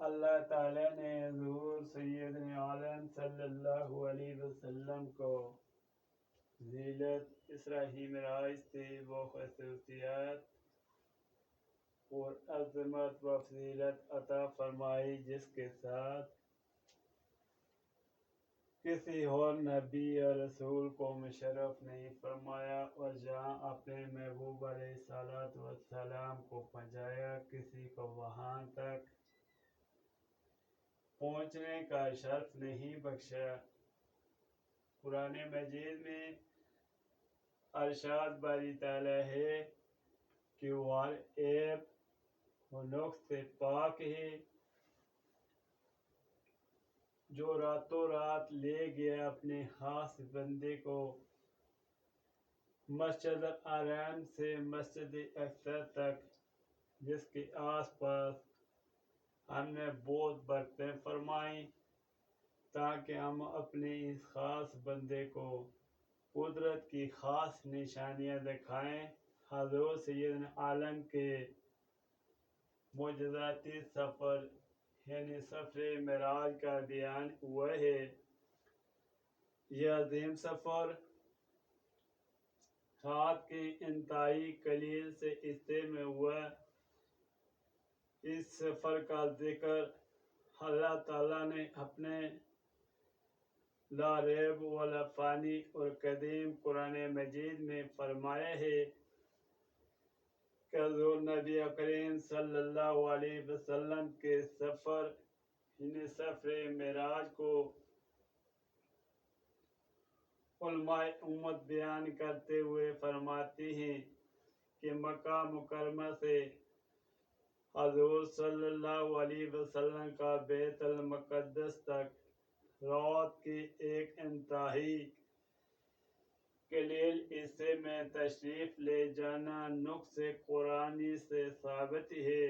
اللہ تعالیٰ نے حضور سیدنا عالم صلی اللہ علیہ وسلم کو ذیلت اسرائی معراج سے وہ خصوصیات اور عظمت و فضیلت عطا فرمائی جس کے ساتھ کسی اور نبی یا رسول کو مشرف نہیں فرمایا، اور جہاں اپنے محبوب علیہ الصلوۃ والسلام کو پہنچایا، کسی کو وہاں تک پہنچنے کا شرف نہیں بخشا۔ قرآن مجید میں ارشاد باری تعالیٰ ہے کہ وہ ہر عیب و نقص سے پاک ہے، جو راتوں رات لے گیا اپنے خاص بندے کو مسجد الحرام سے مسجد اقصی تک، جس کے آس پاس ہم نے بہت برکتیں فرمائیں تاکہ ہم اپنے اس خاص بندے کو قدرت کی خاص نشانیاں دکھائیں۔ حضور سیدنا عالم کے معجزاتی سفر یعنی سفر معراج کا بیان ہوا ہے۔ یہ عظیم سفر رات کے انتہائی قلیل سے حصے میں ہوا۔ اس سفر کا ذکر اللہ تعالیٰ نے اپنے لا ریب والا فانی اور قدیم قرآن مجید میں فرمایا ہے کہ حضور نبی کریم صلی اللہ علیہ وسلم کے سفر یعنی سفر معراج کو علماء امت بیان کرتے ہوئے فرماتی ہیں کہ مکہ مکرمہ سے حضور صلی اللہ علیہ وسلم کا بیت المقدس تک رات کے ایک انتہائی قلیل حصے میں تشریف لے جانا نص قرآنی سے ثابت ہے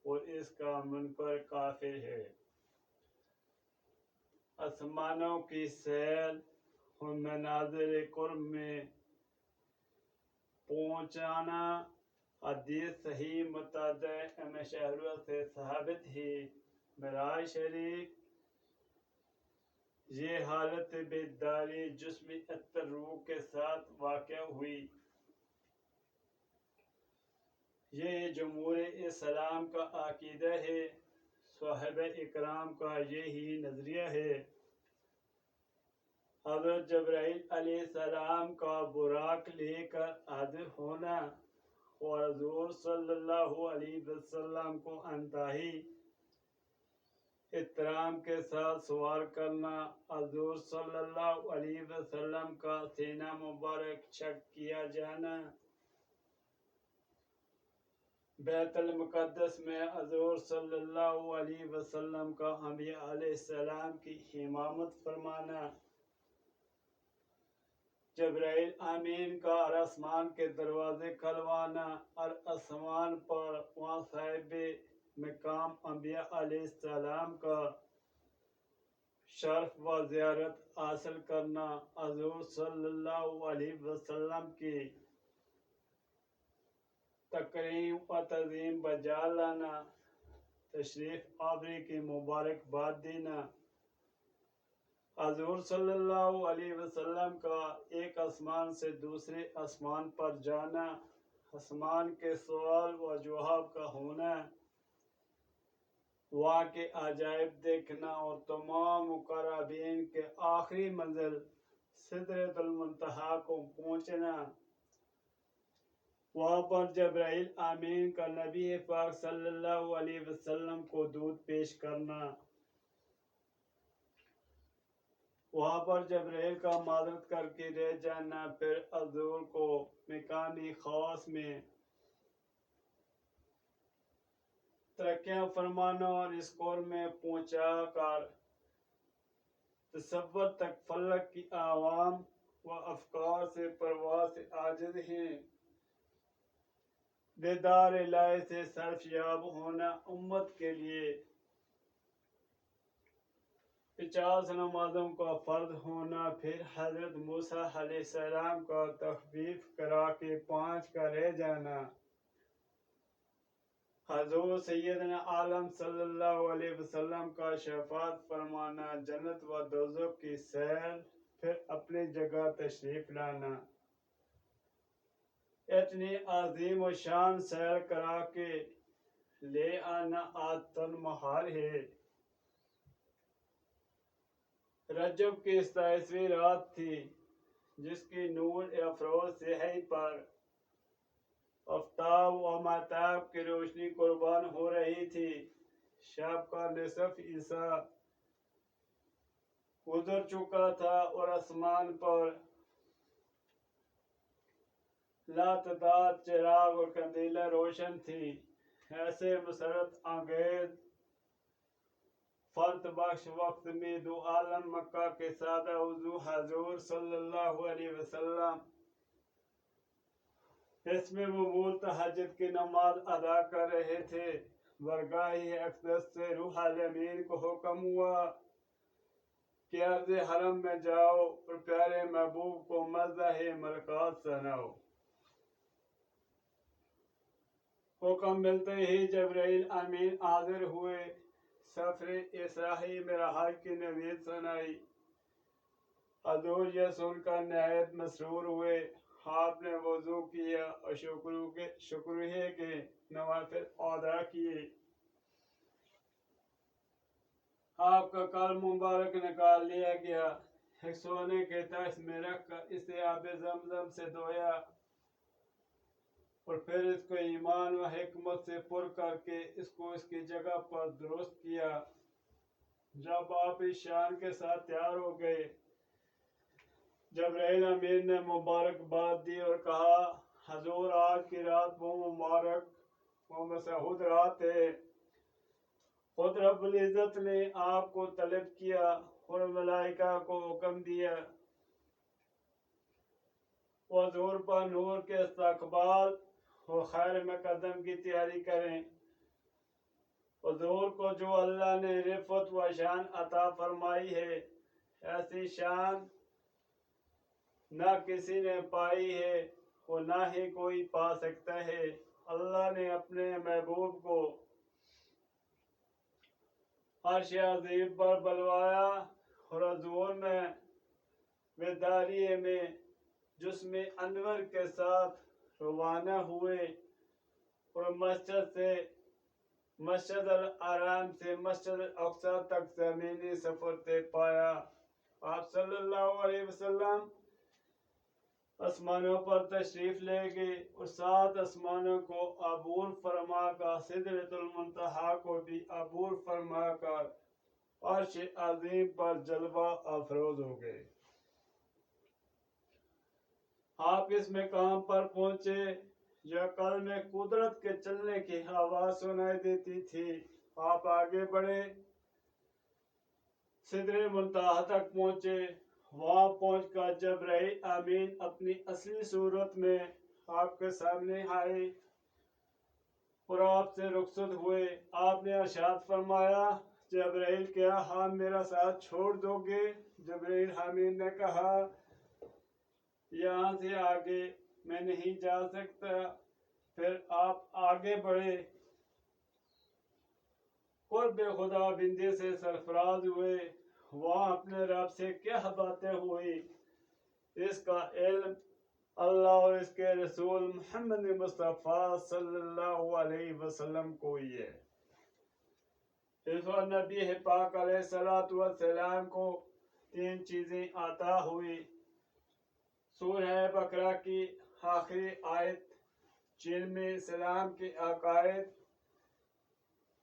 اور اس کا منکر کافر ہے۔ آسمانوں کی سیر اور مناظر قرب میں پہنچانا حدیث صحیح متعدد مشاہدوں سے ثابت ہے۔ معراج شریف یہ حالت بیداری جسمیت روح کے ساتھ واقع ہوئی۔ یہ جمہور اسلام کا عقیدہ ہے، صحابہ اکرام کا یہی نظریہ ہے۔ حضرت جبرائیل علیہ السلام کا براق لے کر حاضر ہونا اور حضور صلی اللہ علیہ وسلم کو انتہائی احترام کے ساتھ سوار کرنا، حضور صلی اللہ علیہ وسلم کا سینہ مبارک چیک کیا جانا، بیت المقدس میں حضور صلی اللہ علیہ وسلم کا انبیاء علیہ السلام کی امامت فرمانا، جبرائیل امین کا ہر آسمان کے دروازے کھلوانا، ہر آسمان پر وہاں صاحب مقام انبیاء علیہ السلام کا شرف و زیارت حاصل کرنا، حضور صلی اللہ علیہ وسلم کی تکریم و تعظیم بجا لانا، تشریف آوری کی مبارکباد دینا، حضور صلی اللہ علیہ وسلم کا ایک آسمان سے دوسرے آسمان پر جانا، آسمان کے سوال و جواب کا ہونا، وہاں کے عجائب دیکھنا اور تمام مقربین کے آخری منزل سدرۃ المنتہا کو پہنچنا، وہاں پر جبرائیل امین کا نبی پاک صلی اللہ علیہ وسلم کو دودھ پیش کرنا، وہاں پر جبرائیل کا معذرت کر کے رہ جانا، پھر حضور کو مکانی خاص میں ترقیاں فرمانا اور اس کور میں پہنچا کر تصور تک فلک کی عوام و افکار سے پرواز سے عاجز ہیں، دیدار الہی سے صرف یاب ہونا، امت کے لیے 50 نمازوں کا فرض ہونا، پھر حضرت موسیٰ علیہ السلام کا تخفیف کرا کے 5 کا رہ جانا، حضور سیدنا عالم صلی اللہ علیہ وسلم کا شفاعت فرمانا، جنت و دوزخ کی سیر، پھر اپنی جگہ تشریف لانا، اتنی عظیم و شان سیر کرا کے لے آنا آج تن محال ہے۔ رجب کی 27ویں رات تھی، جس کی نور افروز صحیح پر آفتاب و مہتاب کی روشنی قربان ہو رہی تھی۔ شب کا نصف حصہ گزر چکا تھا اور آسمان پر لاتعداد چراغ اور قندیلیں روشن تھی۔ ایسے مسرت انگیز فرت بخش وقت میں دو عالم مکہ کے سادہ وضو حضور صلی اللہ علیہ وسلم اس میں وہ تہجد کی نماز ادا کر رہے تھے۔ برگاہ اقدس سے روح الامین کو حکم ہوا کہ عرض حرم میں جاؤ اور پیارے محبوب کو مزاح ملکات سناؤ۔ حکم ملتے ہی جبرائیل امین حاضر ہوئے، سفر اسرائی معراج کی نوید سنائی۔ حضور یہ سن کر نہایت مسرور ہوئے۔ آپ نے وضو کیا اور شکریہ کے نوافل ادا کیے۔ آپ کا کل مبارک نکال لیا گیا، ایک سونے کے تخت میں رکھ کر اسے آب زمزم سے دھویا اور پھر اس کو ایمان و حکمت سے پر کر کے اس کو اس کی جگہ پر درست کیا۔ جب آپ اس شان کے ساتھ تیار ہو گئے، جبرائیل امین نے مبارکباد دی اور کہا، حضور آج کی رات وہ مبارک و مسعود رات ہے۔ خود رب العزت نے آپ کو طلب کیا اور ملائکہ کو حکم دیا حضور پر نور کے استقبال اور خیر مقدم کی تیاری کریں۔ حضور کو جو اللہ نے رفعت و شان عطا فرمائی ہے، ایسی شان نہ کسی نے پائی ہے اور نہ ہی کوئی پا سکتا ہے۔ اللہ نے اپنے محبوب کو عرش عظیم پر بلوایا اور حضور میں بیداریے میں جسم انور کے ساتھ روانہ ہوئے اور مسجد الحرام سے مسجد الاقصی تک زمینی سفر طے پایا۔ آپ صلی اللہ علیہ وسلم آسمانوں پر تشریف لے گئے اور 7 آسمانوں کو عبور فرما کر سدرۃ المنتہا کو بھی عبور فرما کر عرش عظیم پر جلوہ افروز ہو گئے۔ آپ اس مقام پر پہنچے جو کل میں قدرت کے چلنے کی آواز سنائی دیتی تھی۔ آپ آگے بڑھے، سدرۃ المنتہا تک پہنچے۔ وہاں پہنچ کر جبرائیل امین اپنی اصلی صورت میں آپ کے سامنے آئے اور آپ سے رخصت ہوئے۔ آپ نے ارشاد فرمایا، جبرائیل کیا آپ میرا ساتھ چھوڑ دو گے؟ جبرائیل امین نے کہا، یہاں سے آگے میں نہیں جا سکتا۔ پھر آپ آگے بڑھے، قرب خدا بندی سے سرفراز ہوئے۔ وہاں اپنے رب سے کیا باتیں ہوئی، اس کا علم اللہ اور اس کے رسول محمد مصطفیٰ صلی اللہ علیہ وسلم کو ہی ہے۔ اس وقت نبی پاک علیہ السلام کو 3 چیزیں عطا ہوئی۔ سورہ بقرہ کی آخری آیت، جن میں اسلام کے عقائد،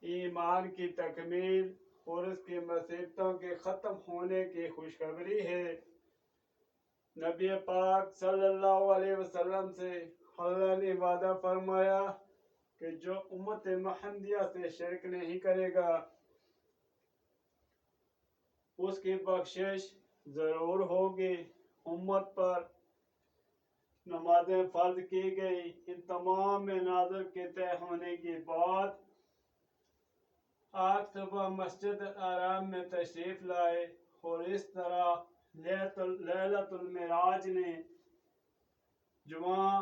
ایمان کی تکمیل اور اس کی مصیبتوں کے ختم ہونے کی خوشخبری ہے۔ نبی پاک صلی اللہ علیہ وسلم سے اللہ نے وعدہ فرمایا کہ جو امت محمدیہ سے شرک نہیں کرے گا، اس کی بخشش ضرور ہوگی۔ امت پر نمازیں فرض کی گئی۔ ان تمام مناظر کے طے ہونے کے بعد آج صبح مسجد الحرام میں تشریف لائے اور اس طرح لیلۃ المعراج نے جمعہ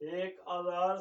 1000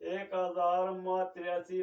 1083